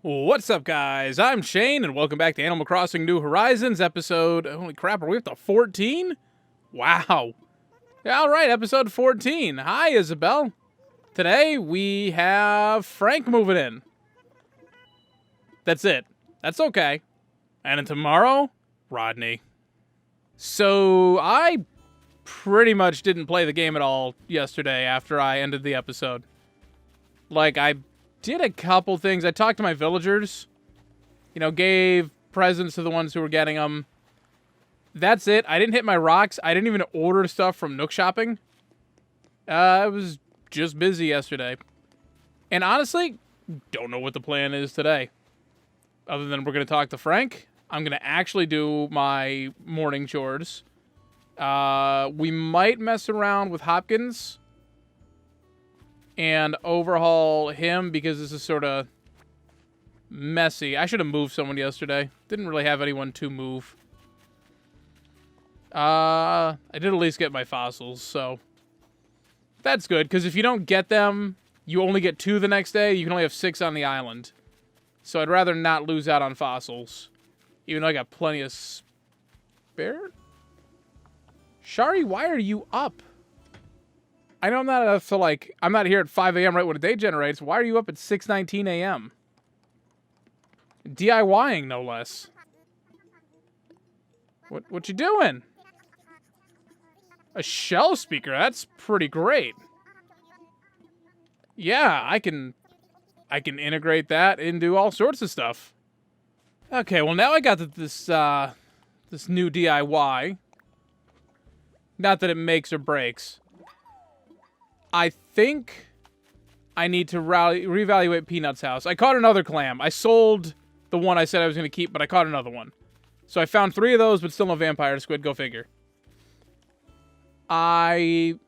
What's up, guys? I'm Shane, and welcome back to Animal Crossing New Horizons episode... Holy crap, are we up to 14? Wow. Yeah, all right, episode 14. Hi, Isabel. Today, we have Frank moving in. That's it. That's okay. And then tomorrow, Rodney. So, I pretty much didn't play the game at all yesterday after I ended the episode. Like, I did a couple things. I talked to my villagers. You know, gave presents to the ones who were getting them. That's it. I didn't hit my rocks. I didn't even order stuff from Nook Shopping. I was just busy yesterday. And honestly, don't know what the plan is today. Other than we're going to talk to Frank. I'm going to actually do my morning chores. We might mess around with Hopkins and overhaul him because this is sort of messy. I should have moved someone yesterday. Didn't really have anyone to move. I did at least get my fossils, so that's good, because if you don't get them, you only get 2 the next day. You can only have 6 on the island. So I'd rather not lose out on fossils, even though I got plenty of spare. Shari, why are you up? I know I'm not enough to, like, I'm not here at 5 a.m. right when the day generates. Why are you up at 6:19 a.m.? DIYing, no less. What you doing? A shell speaker? That's pretty great. Yeah, I can integrate that into all sorts of stuff. Okay, well now I got this new DIY. Not that it makes or breaks. I think I need to reevaluate Peanut's house. I caught another clam. I sold the one I said I was going to keep, but I caught another one. So I found 3 of those, but still no vampire squid. Go figure. I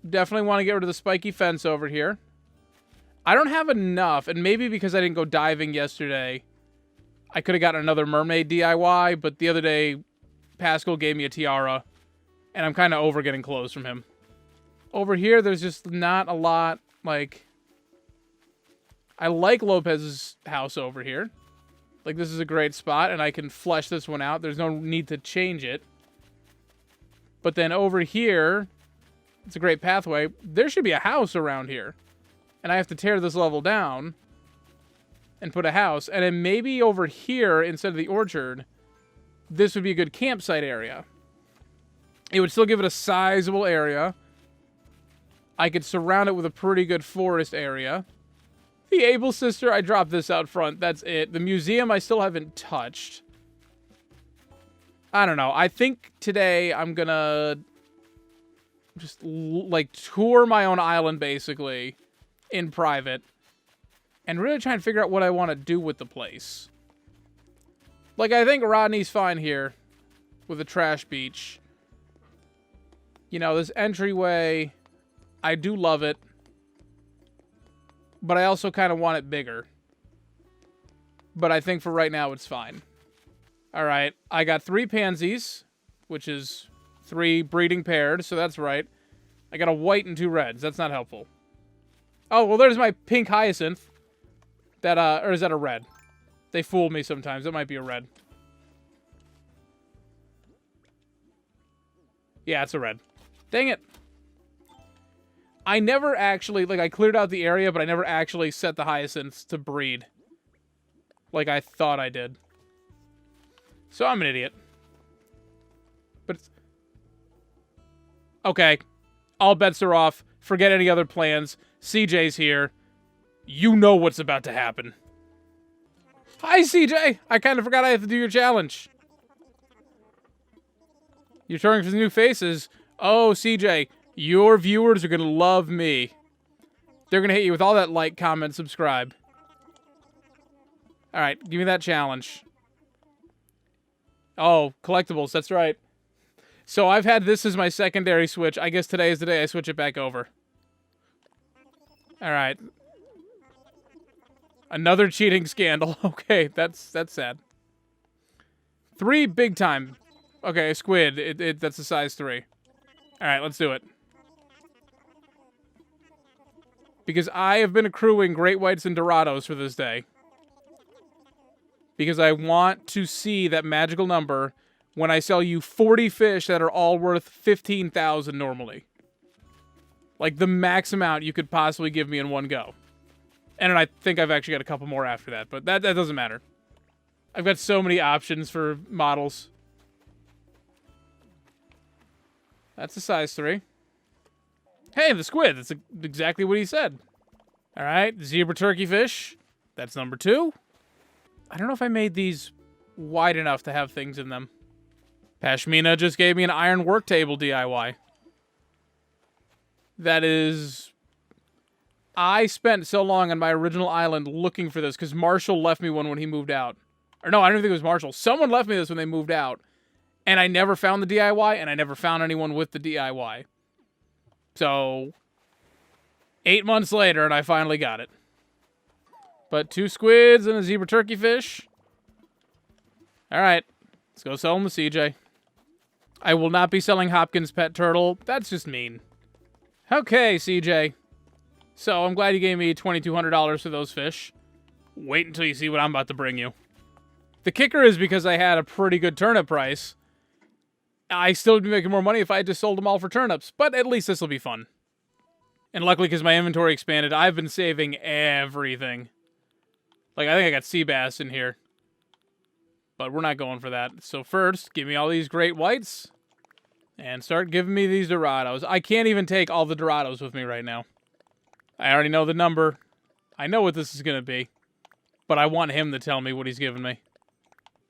definitely want to get rid of the spiky fence over here. I don't have enough, and maybe because I didn't go diving yesterday, I could have gotten another mermaid DIY, but the other day, Pascal gave me a tiara, and I'm kind of over getting clothes from him. Over here, there's just not a lot, like... I like Lopez's house over here. Like, this is a great spot, and I can flesh this one out. There's no need to change it. But then over here, it's a great pathway. There should be a house around here. And I have to tear this level down and put a house. And then maybe over here, instead of the orchard, this would be a good campsite area. It would still give it a sizable area. I could surround it with a pretty good forest area. The Able Sister, I dropped this out front. That's it. The museum, I still haven't touched. I don't know. I think today I'm gonna just, like, tour my own island, basically, in private. And really try and figure out what I want to do with the place. Like, I think Rodney's fine here with a trash beach. You know, this entryway... I do love it, but I also kind of want it bigger. But I think for right now, it's fine. All right, I got 3 pansies, which is 3 breeding paired, so that's right. I got a white and 2 reds. That's not helpful. Oh, well, there's my pink hyacinth. That, or is that a red? They fool me sometimes. That might be a red. Yeah, it's a red. Dang it. I never actually, like, I cleared out the area, but I never actually set the hyacinths to breed. Like I thought I did. So I'm an idiot. But it's... Okay. All bets are off. Forget any other plans. CJ's here. You know what's about to happen. Hi, CJ! I kind of forgot I have to do your challenge. You're touring for the new faces. Oh, CJ... Your viewers are going to love me. They're going to hit you with all that like, comment, subscribe. Alright, give me that challenge. Oh, collectibles, that's right. So I've had this as my secondary switch. I guess today is the day I switch it back over. Alright. Another cheating scandal. Okay, that's sad. 3 big time. Okay, squid. That's a size 3. Alright, let's do it. Because I have been accruing great whites and dorados for this day. because I want to see that magical number when I sell you 40 fish that are all worth 15,000 normally. Like the max amount you could possibly give me in one go. And then I think I've actually got a couple more after that, but that doesn't matter. I've got so many options for models. That's a size 3. Hey, the squid. That's exactly what he said. All right, zebra turkey fish. That's number 2. I don't know if I made these wide enough to have things in them. Pashmina just gave me an iron work table DIY. That is... I spent so long on my original island looking for this because Marshall left me one when he moved out. Or no, I don't think it was Marshall. Someone left me this when they moved out. And I never found the DIY, and I never found anyone with the DIY. So, 8 months later, and I finally got it. But 2 squids and a zebra turkey fish. All right, let's go sell them to CJ. I will not be selling Hopkins' pet turtle. That's just mean. Okay, CJ. So, I'm glad you gave me $2,200 for those fish. Wait until you see what I'm about to bring you. The kicker is because I had a pretty good turnip price, I still would be making more money if I had just sold them all for turnips. But at least this will be fun. And luckily, because my inventory expanded, I've been saving everything. Like, I think I got sea bass in here. But we're not going for that. So first, give me all these great whites. And start giving me these dorados. I can't even take all the dorados with me right now. I already know the number. I know what this is going to be. But I want him to tell me what he's giving me.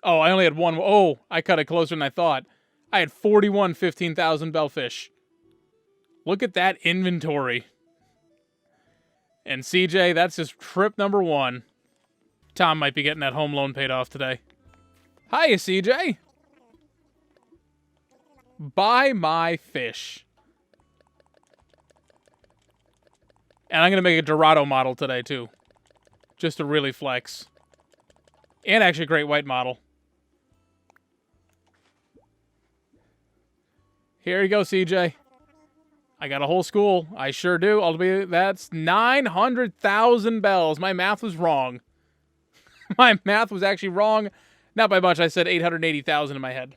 Oh, I only had one. Oh, I cut it closer than I thought. I had 41 15,000 bellfish. Look at that inventory. And CJ, that's just trip number 1. Tom might be getting that home loan paid off today. Hiya, CJ. Buy my fish. And I'm going to make a Dorado model today, too. Just to really flex. And actually a great white model. Here you go, CJ. I got a whole school. I sure do. That's 900,000 bells. My math was wrong. My math was actually wrong. Not by much. I said 880,000 in my head.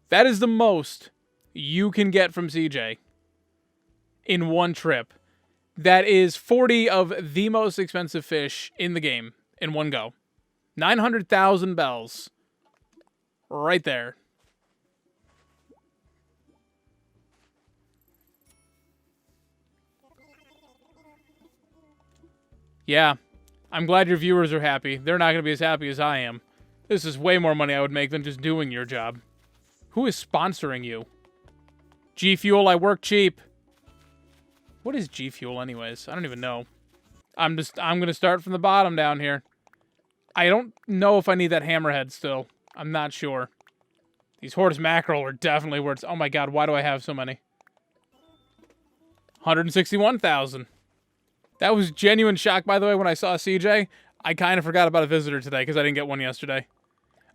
That is the most you can get from CJ in one trip. That is 40 of the most expensive fish in the game in one go. 900,000 bells. Right there. Yeah, I'm glad your viewers are happy. They're not going to be as happy as I am. This is way more money I would make than just doing your job. Who is sponsoring you? G Fuel, I work cheap. What is G Fuel anyways? I don't even know. I'm going to start from the bottom down here. I don't know if I need that hammerhead still. I'm not sure. These Hortus mackerel are definitely worth... Oh my god, why do I have so many? 161,000. That was genuine shock, by the way, when I saw CJ. I kind of forgot about a visitor today because I didn't get one yesterday.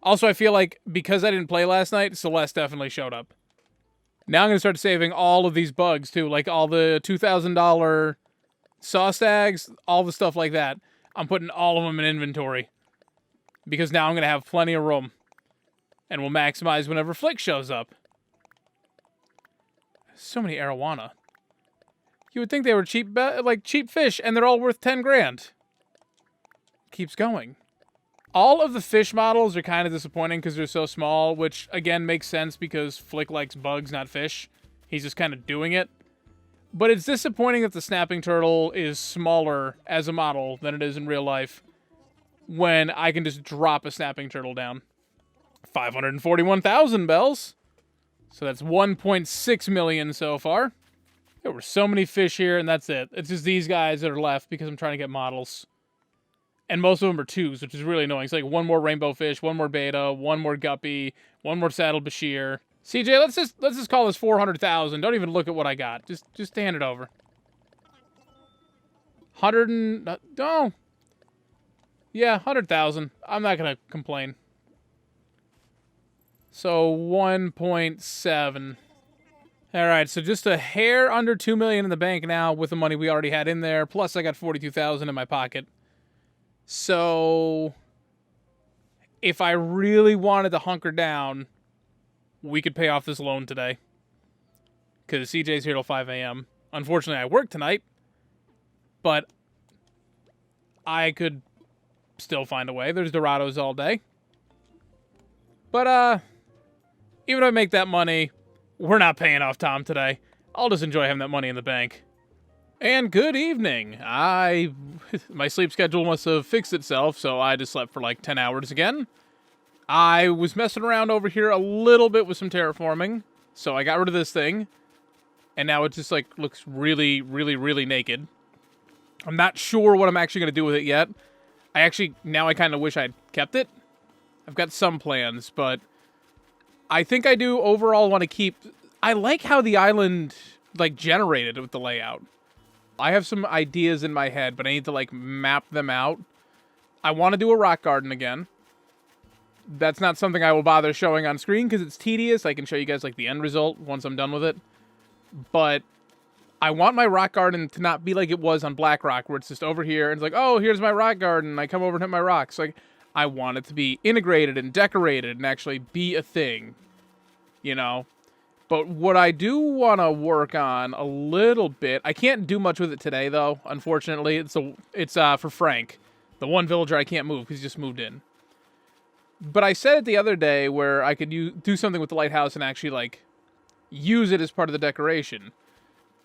Also, I feel like because I didn't play last night, Celeste definitely showed up. Now I'm going to start saving all of these bugs, too. Like all the $2,000 saw stags, all the stuff like that. I'm putting all of them in inventory. Because now I'm going to have plenty of room. And we'll maximize whenever Flick shows up. So many arowana. You would think they were cheap fish, and they're all worth 10 grand. Keeps going. All of the fish models are kind of disappointing because they're so small, which, again, makes sense because Flick likes bugs, not fish. He's just kind of doing it. But it's disappointing that the snapping turtle is smaller as a model than it is in real life when I can just drop a snapping turtle down. 541,000 bells. So that's 1.6 million so far. There were so many fish here, and that's it. It's just these guys that are left because I'm trying to get models. And most of them are 2s, which is really annoying. It's like one more rainbow fish, one more beta, one more guppy, one more saddle bashir. CJ, let's just call this 400,000. Don't even look at what I got. Just hand it over. 100 and... No. Yeah, 100,000. I'm not going to complain. So 1.7. All right, so just a hair under 2 million in the bank now with the money we already had in there. Plus, I got 42,000 in my pocket. So if I really wanted to hunker down, we could pay off this loan today. Because CJ's here till 5 a.m. Unfortunately, I work tonight, but I could still find a way. There's Dorados all day. But, even if I make that money, we're not paying off Tom today. I'll just enjoy having that money in the bank. And good evening. My sleep schedule must have fixed itself, so I just slept for like 10 hours again. I was messing around over here a little bit with some terraforming, so I got rid of this thing. And now it just, like, looks really, really, really naked. I'm not sure what I'm actually going to do with it yet. Now I kind of wish I'd kept it. I've got some plans, but I think I do overall want to keep... I like how the island, like, generated with the layout. I have some ideas in my head, but I need to, like, map them out. I want to do a rock garden again. That's not something I will bother showing on screen because it's tedious. I can show you guys, like, the end result once I'm done with it. But I want my rock garden to not be like it was on Black Rock, where it's just over here, and it's like, oh, here's my rock garden, I come over and hit my rocks. Like, I want it to be integrated and decorated and actually be a thing, you know? But what I do want to work on a little bit, I can't do much with it today, though, unfortunately. It's for Frank, the one villager I can't move because he just moved in. But I said it the other day where I could do something with the lighthouse and actually, like, use it as part of the decoration.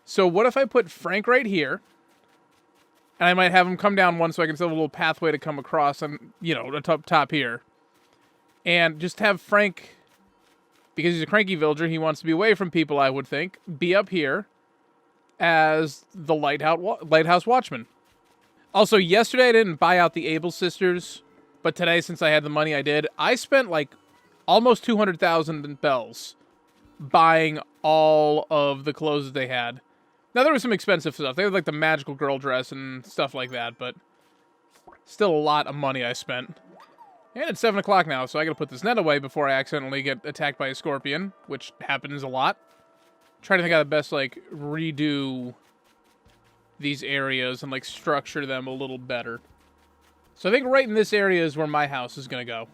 So what if I put Frank right here, and I might have him come down one so I can still have a little pathway to come across on, you know, the top here. And just have Frank, because he's a cranky villager, he wants to be away from people, I would think, be up here as the lighthouse watchman. Also, yesterday I didn't buy out the Able sisters, but today, since I had the money, I did. I spent, like, almost 200,000 in bells buying all of the clothes that they had. Now, there was some expensive stuff. They had, like, the magical girl dress and stuff like that, but still a lot of money I spent. And it's 7 o'clock now, so I gotta put this net away before I accidentally get attacked by a scorpion, which happens a lot. Trying to think how to best, like, redo these areas and, like, structure them a little better. So I think right in this area is where my house is gonna go.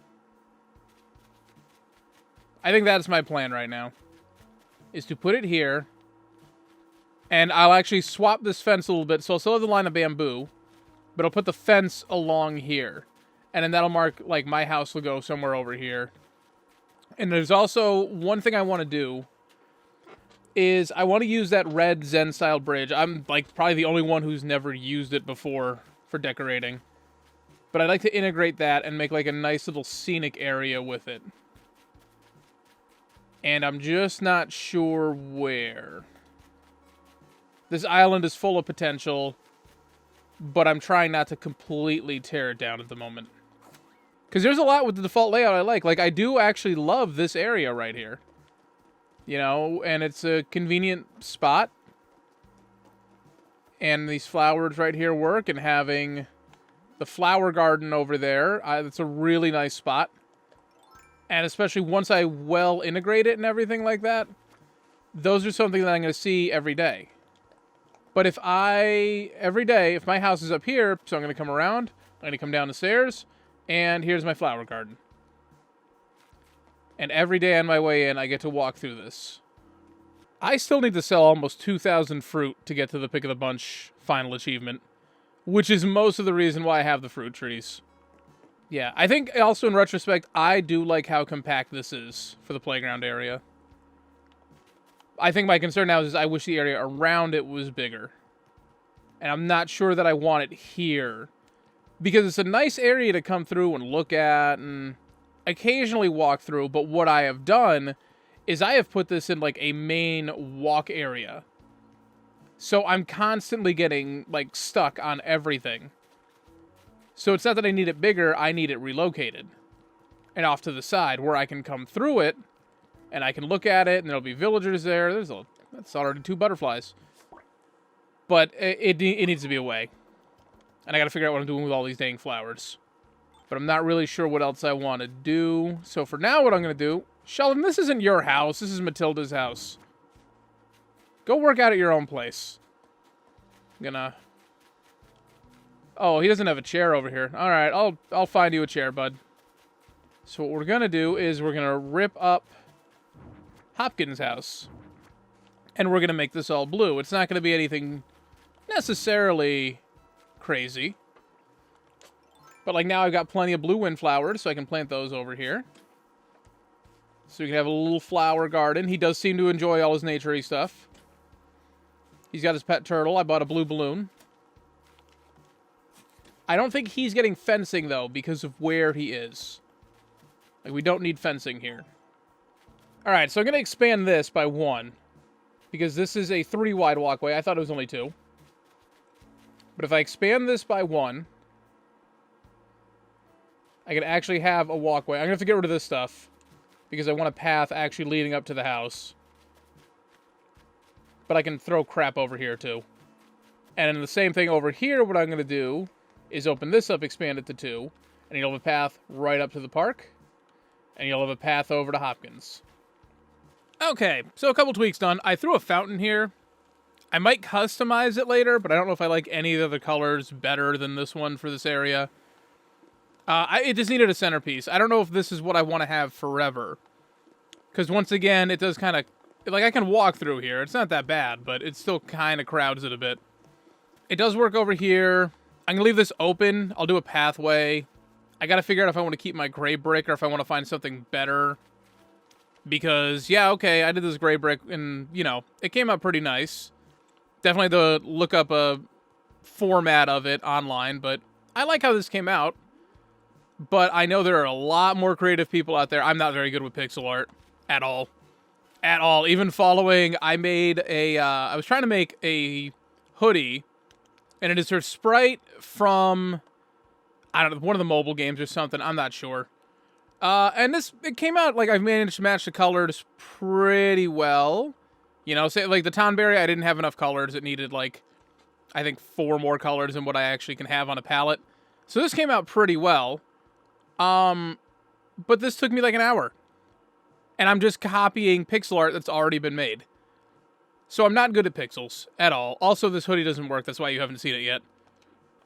I think that's my plan right now, is to put it here, and I'll actually swap this fence a little bit, so I'll still have the line of bamboo, but I'll put the fence along here, and then that'll mark, like, my house will go somewhere over here. And there's also one thing I want to do, is I want to use that red Zen-style bridge. I'm, like, probably the only one who's never used it before for decorating, but I'd like to integrate that and make, like, a nice little scenic area with it. And I'm just not sure where. This island is full of potential, but I'm trying not to completely tear it down at the moment. Because there's a lot with the default layout I like. Like, I do actually love this area right here. You know, and it's a convenient spot. And these flowers right here work, and having the flower garden over there, it's a really nice spot. And especially once I well integrate it and everything like that, those are something that I'm going to see every day. But if my house is up here, so I'm going to come around, I'm going to come down the stairs, and here's my flower garden. And every day on my way in, I get to walk through this. I still need to sell almost 2,000 fruit to get to the pick of the bunch final achievement, which is most of the reason why I have the fruit trees. Yeah, I think also in retrospect, I do like how compact this is for the playground area. I think my concern now is I wish the area around it was bigger. And I'm not sure that I want it here. Because it's a nice area to come through and look at and occasionally walk through. But what I have done is I have put this in, like, a main walk area. So I'm constantly getting, like, stuck on everything. So it's not that I need it bigger, I need it relocated. And off to the side, where I can come through it, and I can look at it, and there'll be villagers there. That's already 2 butterflies. But it needs to be away. And I gotta figure out what I'm doing with all these dang flowers. But I'm not really sure what else I want to do. So for now, what I'm gonna do... Sheldon, this isn't your house, this is Matilda's house. Go work out at your own place. I'm gonna... Oh, he doesn't have a chair over here. Alright, I'll find you a chair, bud. So what we're going to do is we're going to rip up Hopkins' house. And we're going to make this all blue. It's not going to be anything necessarily crazy. But like now I've got plenty of blue windflowers, so I can plant those over here. So we can have a little flower garden. He does seem to enjoy all his nature-y stuff. He's got his pet turtle. I bought a blue balloon. I don't think he's getting fencing, though, because of where he is. Like, we don't need fencing here. Alright, so I'm going to expand this by 1. Because this is a 3-wide walkway. I thought it was only 2. But if I expand this by 1, I can actually have a walkway. I'm going to have to get rid of this stuff, because I want a path actually leading up to the house. But I can throw crap over here, too. And then the same thing over here, what I'm going to do is open this up, expand it to 2, and you'll have a path right up to the park, and you'll have a path over to Hopkins. Okay, so a couple tweaks done. I threw a fountain here. I might customize it later, but I don't know if I like any of the other colors better than this one for this area. It just needed a centerpiece. I don't know if this is what I want to have forever. Because once again, it does kind of... Like, I can walk through here. It's not that bad, but it still kind of crowds it a bit. It does work over here. I'm going to leave this open. I'll do a pathway. I got to figure out if I want to keep my gray brick or if I want to find something better. Because, yeah, okay, I did this gray brick, and, you know, it came out pretty nice. Definitely to look up a format of it online, but I like how this came out. But I know there are a lot more creative people out there. I'm not very good with pixel art at all. At all. Even following, I made a, I was trying to make a hoodie, and it is her sprite from, I don't know, one of the mobile games or something. I'm not sure. And it came out, like, I've managed to match the colors pretty well. You know, say, like, the Tonberry, I didn't have enough colors. It needed, like, I think 4 more colors than what I actually can have on a palette. So this came out pretty well. But this took me, like, an hour. And I'm just copying pixel art that's already been made. So I'm not good at pixels at all. Also, this hoodie doesn't work. That's why you haven't seen it yet.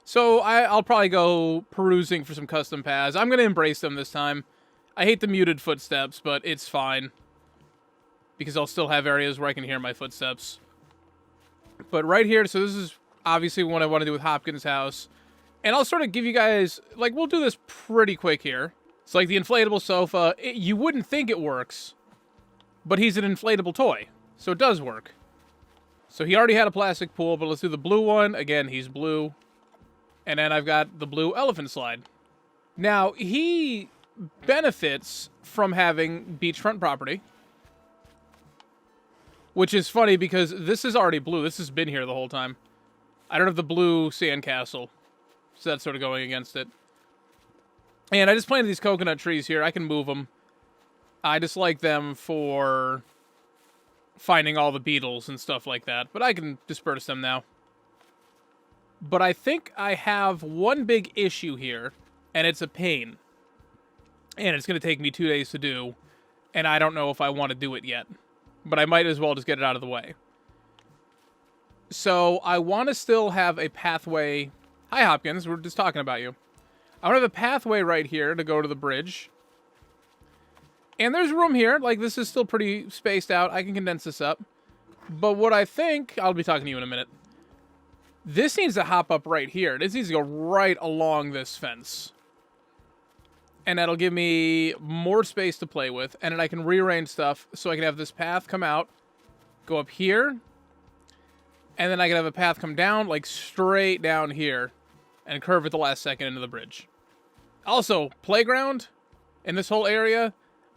So I'll probably go perusing for some custom paths. I'm going to embrace them this time. I hate the muted footsteps, but it's fine. Because I'll still have areas where I can hear my footsteps. But right here, so this is obviously what I want to do with Hopkins' house. And I'll sort of give you guys, like, we'll do this pretty quick here. It's like the inflatable sofa. You wouldn't think it works, but he's an inflatable toy, so it does work. So he already had a plastic pool, but let's do the blue one. Again, he's blue. And then I've got the blue elephant slide. Now, he benefits from having beachfront property, which is funny because this is already blue. This has been here the whole time. I don't have the blue sandcastle, so that's sort of going against it. And I just planted these coconut trees here. I can move them. I just like them for finding all the beetles and stuff like that, but I can disperse them now. But I think I have one big issue here, and it's a pain. And it's going to take me 2 days to do, and I don't know if I want to do it yet. But I might as well just get it out of the way. So I want to still have a pathway. Hi, Hopkins. We're just talking about you. I want to have a pathway right here to go to the bridge. And there's room here. Like, this is still pretty spaced out. I can condense this up. But what I think... I'll be talking to you in a minute. This needs to hop up right here. This needs to go right along this fence. And that'll give me more space to play with. And then I can rearrange stuff so I can have this path come out, go up here, and then I can have a path come down, like straight down here, and curve at the last second into the bridge. Also, playground in this whole area,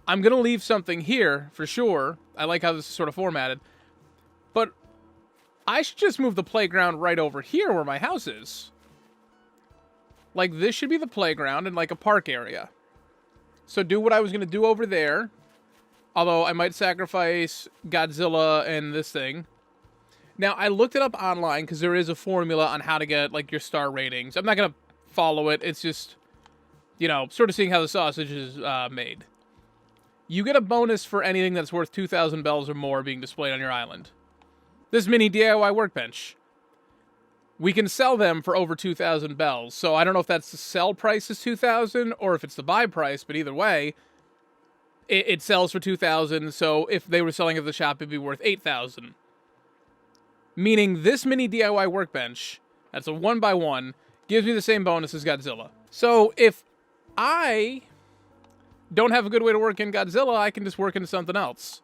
I'm going to leave something here for sure. I like how this is sort of formatted. But I should just move the playground right over here where my house is. Like, this should be the playground and like a park area. So do what I was going to do over there. Although I might sacrifice Godzilla and this thing. Now, I looked it up online because there is a formula on how to get, like, your star ratings. I'm not going to follow it. It's just, you know, sort of seeing how the sausage is made. You get a bonus for anything that's worth 2,000 bells or more being displayed on your island. This mini DIY workbench. we can sell them for over 2,000 bells. So I don't know if that's the sell price is 2,000 or if it's the buy price, but either way, it sells for 2,000. So if they were selling at the shop, it'd be worth 8,000. Meaning this mini DIY workbench, that's a 1x1, gives me the same bonus as Godzilla. So if I don't have a good way to work in Godzilla, I can just work into something else.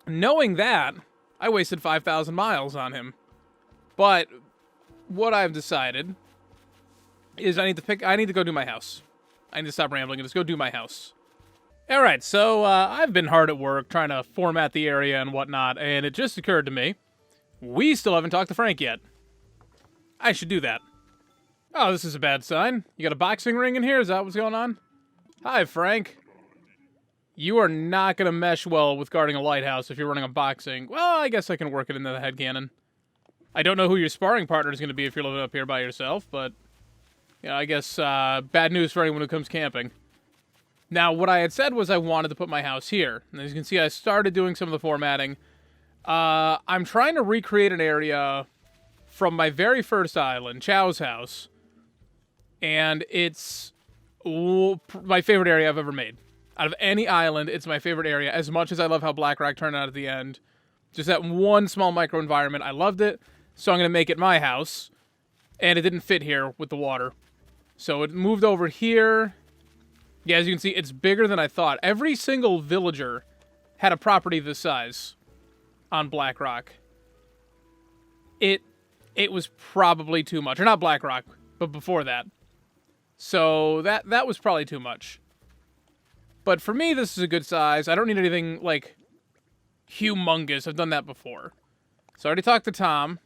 Knowing that, I wasted 5,000 miles on him. But what I've decided is I need to go do my house. I need to stop rambling and just go do my house. All right, so I've been hard at work trying to format the area and whatnot, and it just occurred to me, we still haven't talked to Frank yet. I should do that. Oh, this is a bad sign. You got a boxing ring in here? Is that what's going on? Hi, Frank. You are not going to mesh well with guarding a lighthouse if you're running a boxing. Well, I guess I can work it into the headcanon. I don't know who your sparring partner is going to be if you're living up here by yourself, but, you know, I guess bad news for anyone who comes camping. Now, what I had said was I wanted to put my house here. And as you can see, I started doing some of the formatting. I'm trying to recreate an area from my very first island, Chow's house. And it's my favorite area I've ever made. Out of any island, it's my favorite area. As much as I love how Black Rock turned out at the end. Just that one small micro-environment. I loved it. So I'm going to make it my house. And it didn't fit here with the water. So it moved over here. Yeah, as you can see, it's bigger than I thought. Every single villager had a property this size on Black Rock. It was probably too much. Or not Black Rock, but before that. So that was probably too much. But for me, this is a good size. I don't need anything, like, humongous. I've done that before. So I already talked to Tom.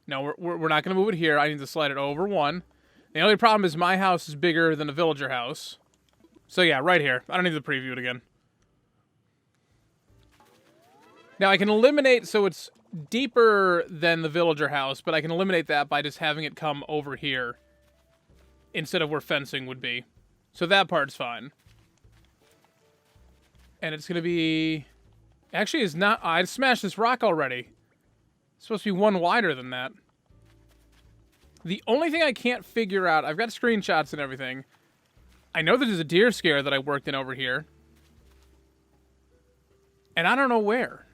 No, we're not going to move it here. I need to slide it over one. The only problem is my house is bigger than a villager house. So yeah, right here. I don't need to preview it again. Now I can eliminate, so it's deeper than the villager house, but I can eliminate that by just having it come over here instead of where fencing would be. So that part's fine. And it's going to be... Actually, it's not... I smashed this rock already. It's supposed to be one wider than that. The only thing I can't figure out... I've got screenshots and everything. I know that there's a deer scare that I worked in over here. And I don't know where.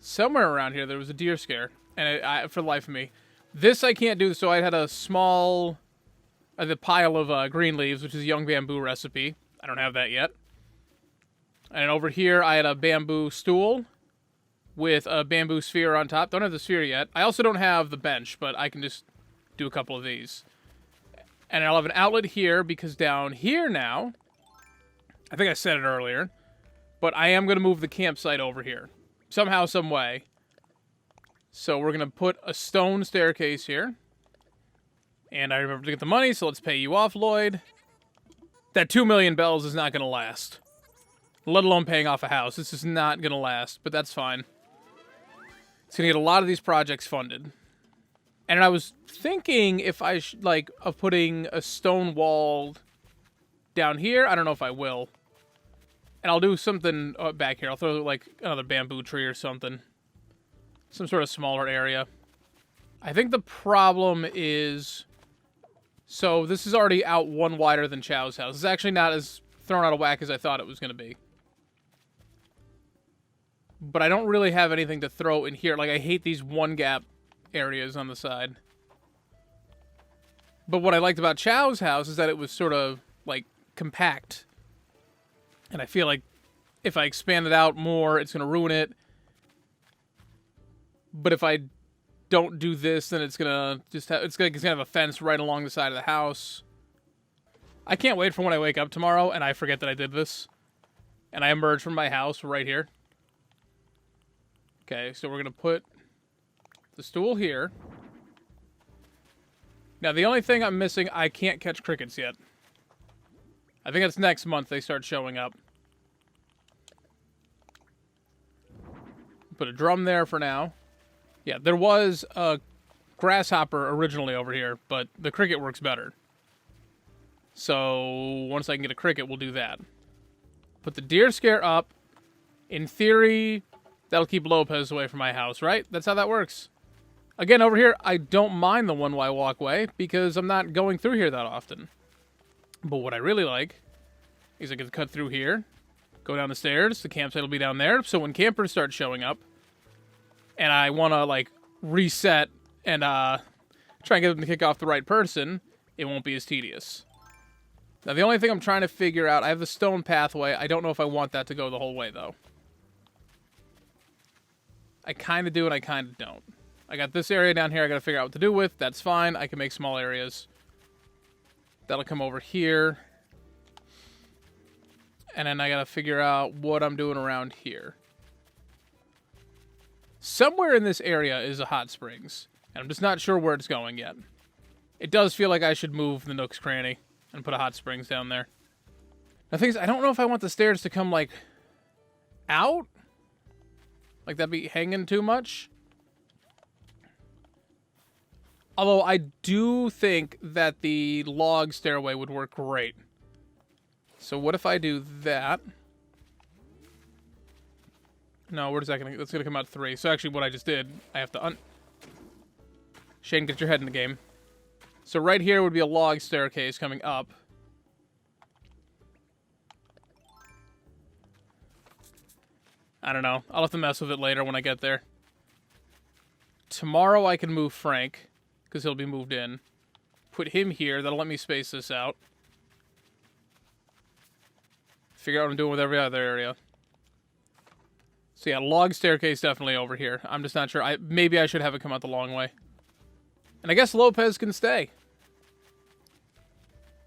Somewhere around here there was a deer scare. And for the life of me. This I can't do, so I had a small... the pile of green leaves, which is a young bamboo recipe. I don't have that yet. And over here I had a bamboo stool with a bamboo sphere on top. Don't have the sphere yet. I also don't have the bench, but I can just do a couple of these. And I'll have an outlet here, because down here now, I think I said it earlier, but I am going to move the campsite over here. Somehow, some way. So we're going to put a stone staircase here. And I remember to get the money, so let's pay you off, Lloyd. That 2 million bells is not going to last. Let alone paying off a house. This is not going to last, but that's fine. It's going to get a lot of these projects funded. And I was thinking if I should, like, of putting a stone wall down here. I don't know if I will. And I'll do something back here. I'll throw, like, another bamboo tree or something. Some sort of smaller area. I think the problem is... So, this is already out one wider than Chow's house. It's actually not as thrown out of whack as I thought it was going to be. But I don't really have anything to throw in here. Like, I hate these one-gap areas on the side. But what I liked about Chow's house is that it was sort of, like, compact. And I feel like if I expand it out more, it's going to ruin it. But if I don't do this, then it's going to just have, it's going to have a fence right along the side of the house. I can't wait for when I wake up tomorrow and I forget that I did this. And I emerge from my house right here. Okay, so we're going to put the stool here. Now, the only thing I'm missing, I can't catch crickets yet. I think that's next month they start showing up. Put a drum there for now. Yeah, there was a grasshopper originally over here, but the cricket works better. So, once I can get a cricket, we'll do that. Put the deer scare up. In theory, That'll keep Lopez away from my house, right? That's how that works. Again, over here, I don't mind the one-way walkway because I'm not going through here that often. But what I really like is I can cut through here, go down the stairs, the campsite will be down there, so when campers start showing up, and I want to, like, reset and try and get them to kick off the right person, it won't be as tedious. Now, the only thing I'm trying to figure out, I have the stone pathway. I don't know if I want that to go the whole way, though. I kind of do and I kind of don't. I got this area down here I got to figure out what to do with. That's fine. I can make small areas. That'll come over here. And then I got to figure out what I'm doing around here. Somewhere in this area is a hot springs. And I'm just not sure where it's going yet. It does feel like I should move the Nook's Cranny and put a hot springs down there. The thing is, I don't know if I want the stairs to come, like, out. Like, that'd be hanging too much. Although, I do think that the log stairway would work great. So, what if I do that? No, where's that gonna... That's gonna come out 3. So, actually, what I just did, I have to Shane, get your head in the game. So, right here would be a log staircase coming up. I don't know. I'll have to mess with it later when I get there. Tomorrow I can move Frank, because he'll be moved in. Put him here. That'll let me space this out. Figure out what I'm doing with every other area. So yeah, log staircase definitely over here. I'm just not sure. Maybe I should have it come out the long way. And I guess Lopez can stay.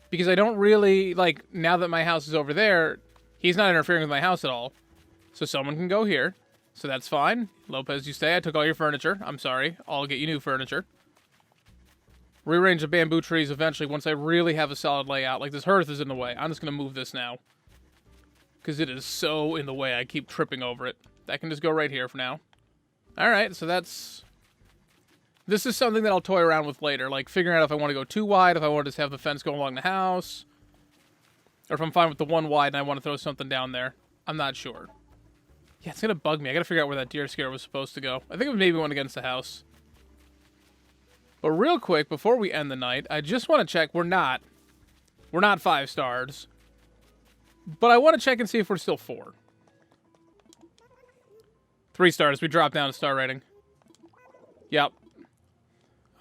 Because I don't really, like, now that my house is over there, he's not interfering with my house at all. So someone can go here. So that's fine. Lopez, you stay. I took all your furniture. I'm sorry. I'll get you new furniture. Rearrange the bamboo trees eventually once I really have a solid layout. Like, this hearth is in the way. I'm just going to move this now. Because it is so in the way. I keep tripping over it. That can just go right here for now. Alright, so that's... This is something that I'll toy around with later. Like, figuring out if I want to go too wide, if I want to just have the fence go along the house. Or if I'm fine with the one wide and I want to throw something down there. I'm not sure. Yeah, it's going to bug me. I got to figure out where that deer scare was supposed to go. I think it maybe went against the house. But real quick, before we end the night, I just want to check. We're not 5 stars. But I want to check and see if we're still 4. 3 stars. We dropped down a star rating. Yep.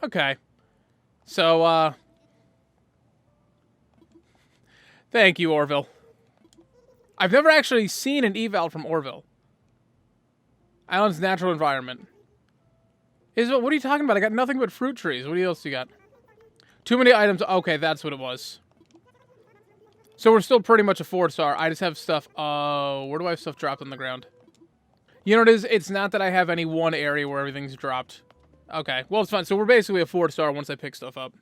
Okay. So, thank you, Orville. I've never actually seen an eval from Orville. Island's natural environment. What are you talking about? I got nothing but fruit trees. What else you got? Too many items. Okay, that's what it was. So we're still pretty much a 4-star. I just have stuff. Oh, where do I have stuff dropped on the ground? You know what it is? It's not that I have any one area where everything's dropped. Okay, well, it's fine. So we're basically a 4-star once I pick stuff up.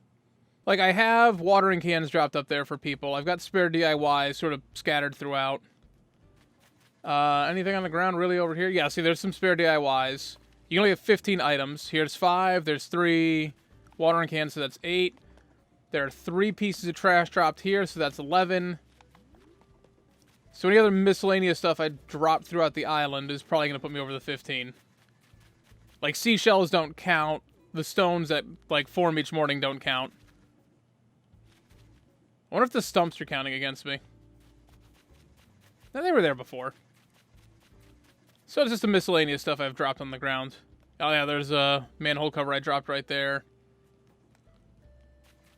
Like, I have watering cans dropped up there for people. I've got spare DIYs sort of scattered throughout. Anything on the ground really over here? Yeah, see, there's some spare DIYs. You only have 15 items. Here's 5. There's 3 watering cans, so that's 8. There are 3 pieces of trash dropped here, so that's 11. So any other miscellaneous stuff I dropped throughout the island is probably going to put me over the 15. Like, seashells don't count. The stones that, like, form each morning don't count. I wonder if the stumps are counting against me. No, they were there before. So it's just the miscellaneous stuff I've dropped on the ground. Oh yeah, there's a manhole cover I dropped right there.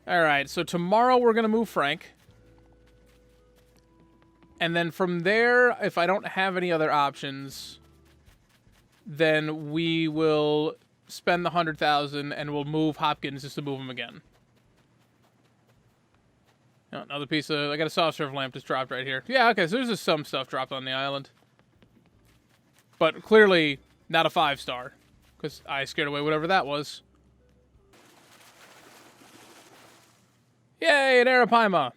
Alright, so tomorrow we're going to move Frank. And then from there, if I don't have any other options, then we will spend the 100,000 and we'll move Hopkins just to move him again. Oh, another piece of... I got a soft serve lamp just dropped right here. Yeah, okay, so there's just some stuff dropped on the island. But clearly not a 5-star. Because I scared away whatever that was. Yay, an Arapaima!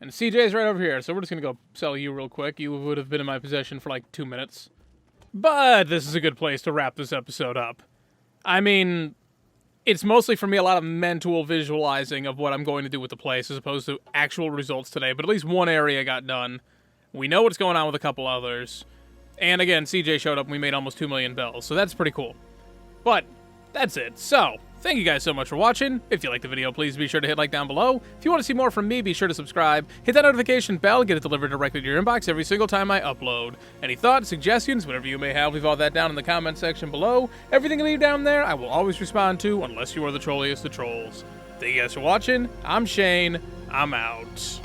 And CJ's right over here, so we're just going to go sell you real quick. You would have been in my possession for like 2 minutes. But this is a good place to wrap this episode up. I mean... It's mostly for me a lot of mental visualizing of what I'm going to do with the place as opposed to actual results today. But at least one area got done. We know what's going on with a couple others. And again, CJ showed up and we made almost 2 million bells, so that's pretty cool. But that's it. So, thank you guys so much for watching. If you liked the video, please be sure to hit like down below. If you want to see more from me, be sure to subscribe. Hit that notification bell, get it delivered directly to your inbox every single time I upload. Any thoughts, suggestions, whatever you may have, leave all that down in the comment section below. Everything you leave down there, I will always respond to, unless you are the trolliest of trolls. Thank you guys for watching. I'm Shane. I'm out.